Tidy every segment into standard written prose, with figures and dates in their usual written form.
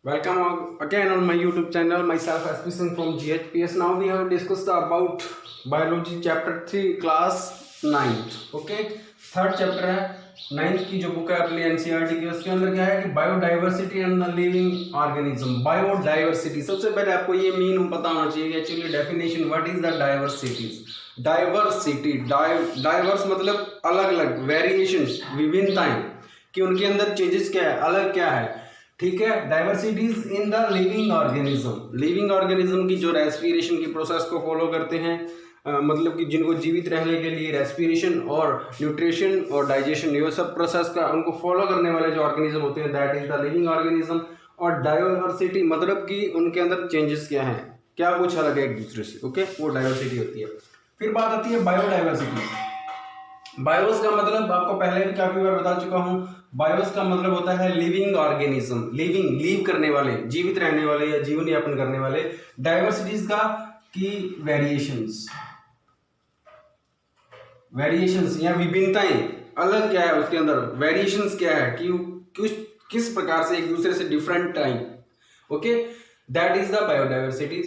Welcome again on my YouTube channel. Myself SP Singh from GHPS. Now we have discussed about biology chapter 3 class 9th. Okay, third chapter है 9th की जो book है अपनी NCERT की, उसके अंदर क्या है कि biodiversity and the living organism. Biodiversity सबसे पहले आपको ये मीन पता होना चाहिए कि actually definition what is the diversity. Diversity diverse मतलब अलग अलग, वेरिएशंस विभिन्नताएं कि उनके अंदर चेंजेस क्या है, अलग क्या है. ठीक है. Diversities in the living organism. Living organism की जो रेस्पिरेशन की प्रोसेस को फॉलो करते हैं, मतलब कि जिनको जीवित रहने के लिए रेस्पिरेशन और न्यूट्रिशन और डाइजेशन ये सब प्रोसेस का उनको फॉलो करने वाले जो ऑर्गेनिज्म होते हैं that is the living organism. और डाइवर्सिटी मतलब कि उनके अंदर चेंजेस क्या हैं, क्या कुछ अलग है एक दूसरे से. ओके, वो डाइवर्सिटी होती है. फिर बात आती है बायोडाइवर्सिटी. बायोस का मतलब आपको पहले भी काफी बार बता चुका हूं. बायोस का मतलब होता है लिविंग ऑर्गेनिज्म. लिविंग लीव करने वाले, जीवित रहने वाले या जीवन यापन करने वाले. डाइवर्सिटीज का की वेरिएशंस या विभिन्नताएं, अलग क्या है उसके अंदर, वेरिएशंस क्या है कि किस प्रकार से एक दूसरे से different type. Okay, that is the biodiversity.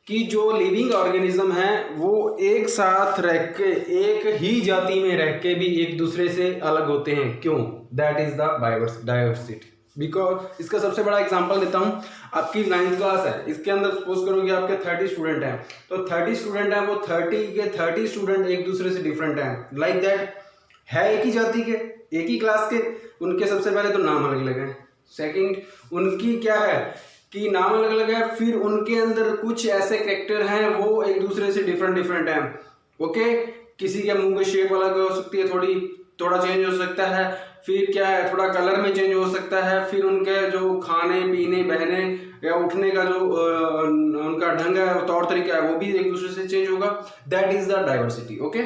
कि जो लिविंग ऑर्गेनिज्म है वो एक साथ रह के, एक ही जाति में रह के भी एक दूसरे से अलग होते हैं. क्यों? That is the biodiversity. Because इसका सबसे बड़ा एग्जांपल देता हूं. आपकी 9th क्लास है, इसके अंदर सपोज करो कि आपके 30 स्टूडेंट हैं, तो 30 स्टूडेंट हैं, वो 30 के 30 स्टूडेंट एक दूसरे से डिफरेंट हैं. लाइक दैट है एक ही जाति के, एक ही क्लास के, उनके सबसे पहले तो नाम अलग अलग हैं. सेकंड, उनकी क्या है कि नाम अलग अलग है. फिर उनके अंदर कुछ ऐसे कैरेक्टर हैं वो एक दूसरे से डिफरेंट हैं. ओके, किसी के मुंह की शेप अलग हो सकती है, थोड़ा चेंज हो सकता है. फिर क्या है, थोड़ा कलर में चेंज हो सकता है. फिर उनके जो खाने पीने बहने या उठने का जो उनका ढंग है, तौर तरीका है, वो भी एक दूसरे से चेंज होगा. That is the diversity. Okay,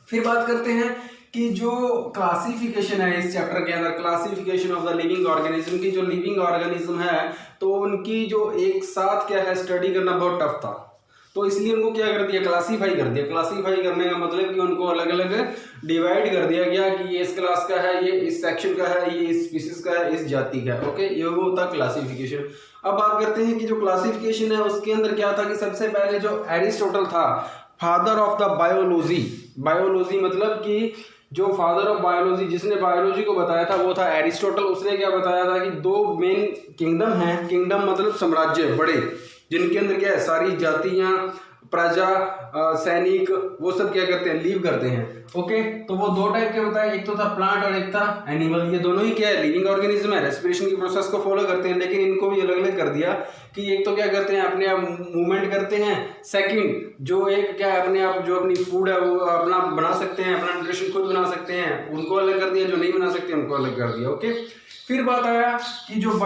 फिर बात करते हैं कि जो क्लासिफिकेशन है इस चैप्टर के अंदर, classification of the living organism की. जो लिविंग ऑर्गेनिज्म है तो उनकी जो एक साथ क्या है स्टडी करना बहुत टफ था, तो इसलिए उनको क्या कर दिया, क्लासीफाई कर दिया. क्लासीफाई करने का मतलब कि उनको अलग अलग डिवाइड कर दिया गया कि ये इस क्लास का है, ये इस सेक्शन का है, ये इस स्पीसीज का है, इस जाति का है. ओके, ये वो होता क्लासिफिकेशन. अब बात करते हैं कि जो क्लासिफिकेशन है उसके अंदर क्या था कि सबसे पहले जो एरिस्टोटल था, father of the biology. Biology मतलब कि जो फादर ऑफ बायोलॉजी, जिसने बायोलॉजी को बताया था वो था एरिस्टोटल. उसने क्या बताया था कि दो मेन किंगडम हैं. किंगडम मतलब साम्राज्य बड़े, जिनके अंदर क्या है सारी जातियां, प्रजा, सैनिक, वो सब क्या करते हैं, लीव करते हैं. ओके, तो वो दो टाइप के बताया, एक तो था प्लांट और एक था एनिमल. ये दोनों ही क्या है, लिविंग ऑर्गेनिज्म है, रेस्पिरेशन की प्रोसेस को फॉलो करते हैं. लेकिन इनको भी अलग अलग कर दिया कि एक तो क्या करते हैं, अपने आप मूवमेंट करते हैं. सेकंड, जो एक क्या है अपने आप जो अपनी फूड है वो अपना बना सकते हैं, अपना न्यूट्रिशन खुद बना सकते हैं, उनको अलग कर दिया. जो नहीं बना सकते उनको अलग कर दिया. ओके, फिर बात आया कि जो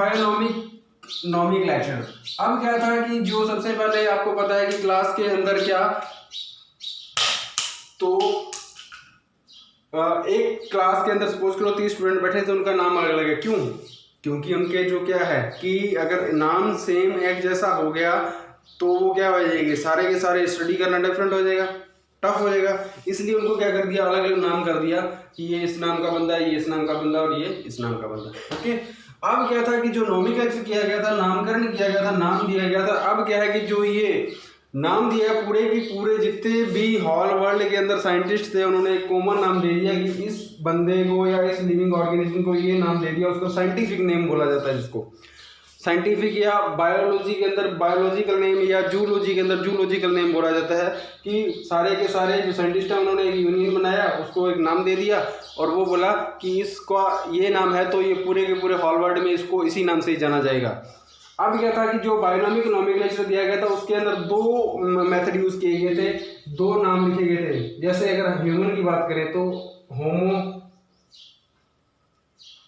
नोमेनक्लेचर. अब क्या था कि जो सबसे पहले आपको पता है कि क्लास के अंदर क्या, तो एक क्लास के अंदर सपोज करो 30 स्टूडेंट बैठे तो उनका नाम अलग अलग है. क्यों? क्योंकि उनके जो क्या है कि अगर नाम सेम एक जैसा हो गया तो वो क्या हो जाएगी, सारे के सारे स्टडी करना डिफरेंट हो जाएगा, टफ हो जाएगा. इसलिए उनको क्या कर दिया, अलग अलग नाम कर दिया कि ये इस नाम का बंदा है, ये इस नाम का बंदा और ये इस नाम का बंदा. ओके, अब क्या था कि जो नोमेनक्लेचर किया गया था, नामकरण किया गया था, नाम दिया गया था. अब क्या है कि जो ये नाम दिया पूरे की पूरे जितने भी हॉल वर्ल्ड के अंदर साइंटिस्ट थे उन्होंने एक कॉमन नाम दे दिया कि इस बंदे को या इस लिविंग ऑर्गेनिज्म को ये नाम दे दिया. उसको साइंटिफिक नेम बोला जाता है, जिसको साइंटिफिक या बायोलॉजी के अंदर बायोलॉजिकल नेम या जूलॉजी के अंदर जूलॉजिकल नेम बोला जाता है. कि सारे के सारे जो साइंटिस्ट हैं उन्होंने एक यूनियन बनाया, उसको एक नाम दे दिया और वो बोला कि इसका ये नाम है तो ये पूरे के पूरे हॉल वर्ल्ड में इसको इसी नाम से ही जाना जाएगा. अब क्या था कि जो बायोनॉमिक नोमेनक्लेचर दिया गया था उसके अंदर दो मेथड यूज किए गए थे, दो नाम लिखे गए थे. जैसे अगर ह्यूमन की बात करें तो होमो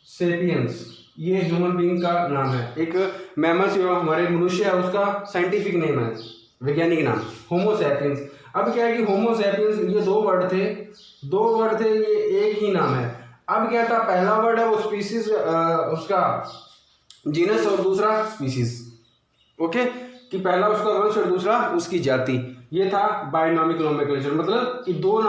सेपियंस, ये ह्यूमन बीइंग का नाम है. एक मैमल्स जो हमारे मनुष्य है उसका साइंटिफिक नेम है, वैज्ञानिक नाम होमो सैपियंस. अब क्या है कि होमो सैपियंस ये दो वर्ड थे, ये एक ही नाम है. अब क्या था, पहला वर्ड है वो स्पीसीज, उसका जीनस और दूसरा स्पीसीज. ओके, कि पहला उसका वंश और दूसरा उसकी जाति. ये था बायोनॉमिक नोमेनक्लेचर, मतलब कि दो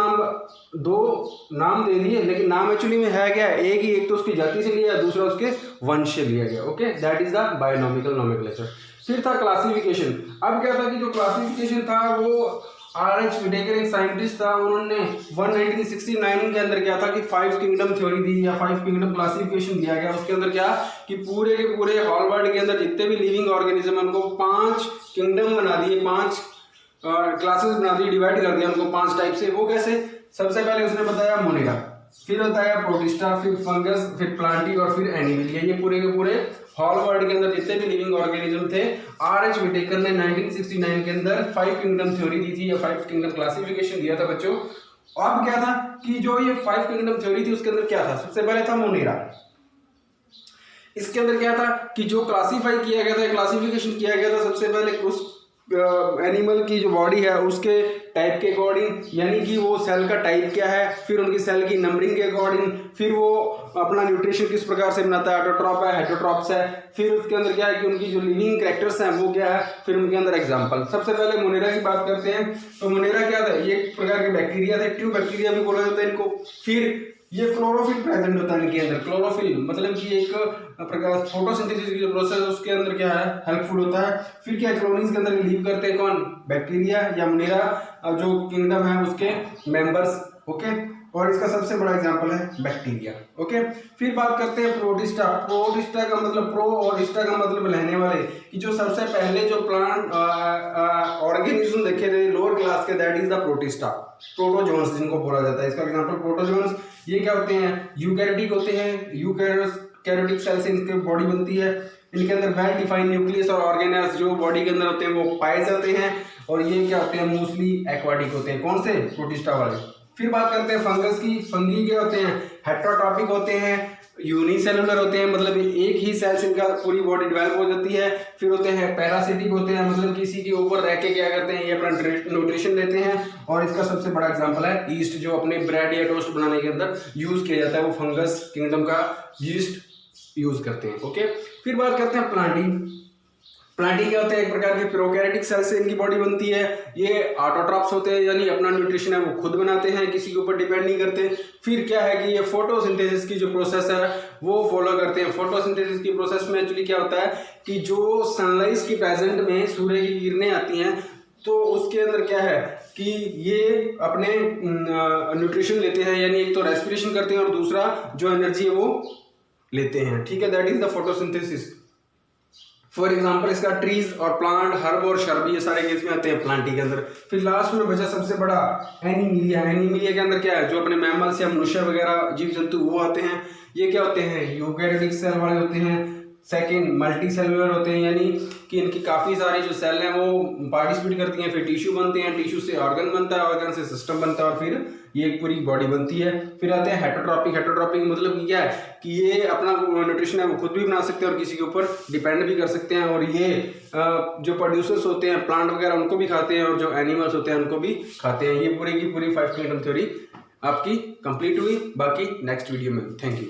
नाम दे दिए, लेकिन नाम एक्चुअली में है क्या, एक तो उसकी जाति से लिया, दूसरा उसके वंश से लिया गया। Okay, that is the binomial nomenclature. फिर था क्लासिफिकेशन। अब क्या था कि जो क्लासिफिकेशन था वो R.H. विटेकर एक साइंटिस्ट था, उन्होंने 1969 के अंदर क्या था कि 5 किंगडम थ्योरी दी या 5 किंगडम क्लासिफिकेशन दिया गया। उसके अंदर क्या कि पूरे के पूरे होल वर्ल्ड के अंदर जितने भी लिविंग ऑर्गेनिज्म है उनको 5 किंगडम बना दिए, 5 क्लासेस बना दी, डिवाइड कर दिया उनको 5 टाइप से। वो कैसे? सबसे पहले उसने बताया मोनेरा, फिर बताया प्रोटिस्टा, फिर फंगस, फिर प्लांटी और फिर एनिमिलिया। ये पूरे के पूरे होल वर्ल्ड के अंदर जितने भी लिविंग ऑर्गेनिज्म थे, R.H. विटेकर ने 1969 के अंदर 5 किंगडम थ्योरी दी थी या 5 किंगडम क्लासिफिकेशन दिया था बच्चों। अब क्या था कि जो ये 5 किंगडम थ्योरी थी उसके अंदर क्या था? सबसे पहले था मोनेरा। इसके अंदर क्या था कि जो क्लासीफाई किया गया था, क्लासिफिकेशन किया गया था सबसे पहले उस एनिमल की जो बॉडी है उसके टाइप के अकॉर्डिंग, यानी कि वो सेल का टाइप क्या है, फिर उनकी सेल की नंबरिंग के अकॉर्डिंग, फिर वो अपना न्यूट्रिशन किस प्रकार से बनाता है, ऑटोट्रॉप है, हेटरोट्रॉप्स है, फिर उसके अंदर क्या है कि उनकी जो लिविंग कैरेक्टर्स हैं वो क्या है, फिर उनके अंदर एग्जांपल। सबसे पहले मोनेरा की बात करते हैं। तो मोनेरा क्या था? ये एक प्रकार के बैक्टीरिया थे, ट्रू बैक्टीरिया भी बोला जाता है इनको। फिर ये क्लोरोफिल प्रेजेंट होता है इनके अंदर। क्लोरोफिल मतलब कि एक प्रकार फोटोसिंथेसिस की जो प्रोसेस है उसके अंदर क्या है, हेल्पफुल होता है। फिर क्या कॉलोनीज के अंदर लीव करते हैं कौन? बैक्टीरिया या मोनेरा जो किंगडम है उसके मेंबर्स। ओके, और इसका सबसे बड़ा एग्जांपल है बैक्टीरिया। ओके, फिर बात करते हैं प्रोटिस्टा। प्रोटिस्टा का मतलब प्रो और स्टा का मतलब रहने वाले, कि जो सबसे पहले जो प्लांट ऑर्गेनिज्म देखे थे लोअर क्लास के, that is the protista, protozoans जिनको बोला जाता है। इसका एग्जांपल प्रोटोजोन्स, ये क्या होते हैं? यूकैरियोटिक होते हैं। यूकैरियोटिक सेल से इनकी बॉडी बनती है। इनके अंदर वेल डिफाइंड न्यूक्लियस और ऑर्गेनेल्स जो बॉडी के अंदर होते हैं वो पाए जाते हैं, और ये क्या होते हैं? मोस्टली एक्वाटिक होते हैं। कौन से? प्रोटिस्टा वाले। फिर बात करते हैं फंगस की। फंगी क्या होते हैं? हेट्रोट्रॉपिक होते हैं, यूनिसेलुलर होते हैं, मतलब एक ही सेल से इनका पूरी बॉडी डेवलप हो जाती है। फिर होते हैं पैरासिटिक होते हैं, मतलब किसी के ऊपर रह के क्या करते हैं, ये अपना न्यूट्रिशन लेते हैं। और इसका सबसे बड़ा एग्जांपल है ईस्ट, जो अपने ब्रेड या टोस्ट बनाने के अंदर यूज किया जाता है, वो फंगस किंगडम का ईस्ट यूज करते हैं। ओके, फिर बात करते हैं प्लांटिंग। प्लांटिंग क्या होते हैं? एक प्रकार के प्रोकैरियोटिक सेल से इनकी बॉडी बनती है। ये ऑटोट्रॉप्स होते हैं, यानी अपना न्यूट्रिशन है वो खुद बनाते हैं, किसी के ऊपर डिपेंड नहीं करते। फिर क्या है कि ये फोटोसिंथेसिस की जो प्रोसेस है वो फॉलो करते हैं। फोटोसिंथेसिस की प्रोसेस में एक्चुअली क्या होता है कि जो सनलाइट की प्रेजेंट में सूर्य की किरणें आती हैं, तो उसके अंदर क्या है कि ये अपने न्यूट्रिशन लेते हैं, यानी एक तो रेस्पिरेशन करते हैं और दूसरा जो एनर्जी है वो लेते हैं। ठीक है, that is the photosynthesis. For example इसका ट्रीज और प्लांट, हर्ब और शर्ब, ये सारे केस में आते हैं प्लांटी के अंदर। फिर लास्ट में बचा सबसे बड़ा एनिमिलिया। एनिमिलिया के अंदर क्या है? जो अपने मैमल्स या मनुष्य वगैरह जीव जंतु वो आते हैं। ये क्या होते हैं? यूकैरियोटिक सेल वाले होते हैं। सेकेंड मल्टी सेलुलर होते हैं, यानी कि इनकी काफ़ी सारी जो सेल हैं वो पार्टिसिपेट करती हैं, फिर टिश्यू बनते हैं, टिश्यू से ऑर्गन बनता है, ऑर्गन से सिस्टम बनता है, और फिर ये एक पूरी बॉडी बनती है। फिर आते हैं हेटरोट्रॉपिक। हेटरोट्रॉपिक मतलब कि क्या है कि ये अपना न्यूट्रिशन है वो खुद भी बना सकते हैं और किसी के ऊपर डिपेंड भी कर सकते हैं, और ये जो प्रोड्यूसर्स होते हैं प्लांट वगैरह उनको भी खाते हैं, और जो एनिमल्स होते हैं उनको भी खाते हैं। ये पूरी की पूरी 5 किंगडम थ्योरी आपकी कंप्लीट हुई। बाकी नेक्स्ट वीडियो में। Thank you.